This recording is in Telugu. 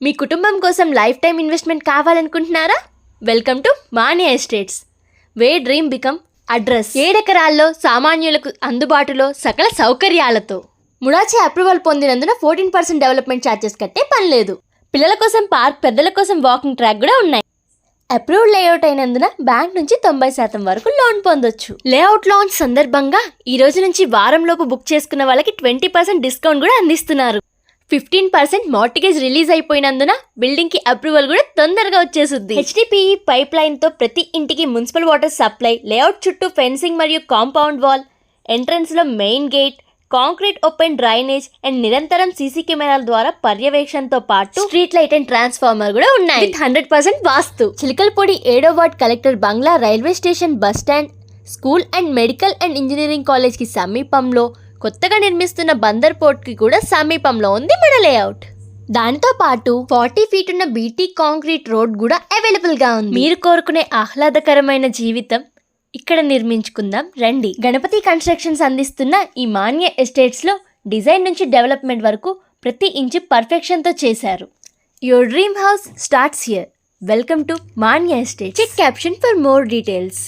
మీ కుటుంబం కోసం లైఫ్ టైం ఇన్వెస్ట్మెంట్ కావాలనుకుంటున్నారా? Welcome to Manya estates, where dream become address. 7 ఎకరాల్లో సామాన్యులకు అందుబాటులో సకల సౌకర్యాలతో ముడాచి అప్రూవల్ పొందినందున 14% డెవలప్మెంట్ ఛార్జెస్ కట్టే పని లేదు. పిల్లల కోసం పార్క్, పెద్దల కోసం వాకింగ్ ట్రాక్ కూడా ఉన్నాయి. అప్రూవ్డ్ లేఅవుట్ అయినందున బ్యాంక్ నుంచి 90% వరకు లోన్ పొందొచ్చు. లేఅవుట్ లాంచ్ సందర్భంగా ఈ రోజు నుంచి వారంలోపు బుక్ చేసుకున్న వాళ్ళకి 20% డిస్కౌంట్ కూడా అందిస్తున్నారు. 15% మార్టిగేజ్ రిలీజ్ అయిపోయినందున బిల్డింగ్ కి అప్రూవల్ కూడా తొందరగా వచ్చేస్తుంది. HDPE పైప్ లైన్ తో ప్రతి ఇంటికి మున్సిపల్ వాటర్ సప్లై, లేఅవుట్ చుట్టూ ఫెన్సింగ్ మరియు కాంపౌండ్ వాల్, ఎంట్రన్స్ లో main gate, concrete open drainage and నిరంతరం సీసీ కెమెరాల ద్వారా పర్యవేక్షణతో పాటు స్ట్రీట్ లైట్ అండ్ ట్రాన్స్ఫార్మర్ కూడా ఉన్నాయి. 100% వాస్తు. చిలకలపూడి 7వ ward collector bungalow, railway station, bus stand, school and medical and engineering college కి సమీపంలో కొత్తగా నిర్మిస్తున్న బందర్ పోర్ట్ కి కూడా సమీపంలో ఉంది మన లేఅవుట్. దానితో పాటు 40 ఫీట్ ఉన్న బీటీ కాంక్రీట్ రోడ్ కూడా అవైలబుల్ గా ఉంది. మీరు కోరుకునే ఆహ్లాదకరమైన జీవితం ఇక్కడ నిర్మించుకుందాం రండి. గణపతి కన్స్ట్రక్షన్స్ అందిస్తున్న ఈ మాన్యా ఎస్టేట్స్ లో డిజైన్ నుంచి డెవలప్మెంట్ వరకు ప్రతి ఇంచు పర్ఫెక్షన్ తో చేశారు. Your dream house starts here. Welcome to Manya estates. Check caption for more details.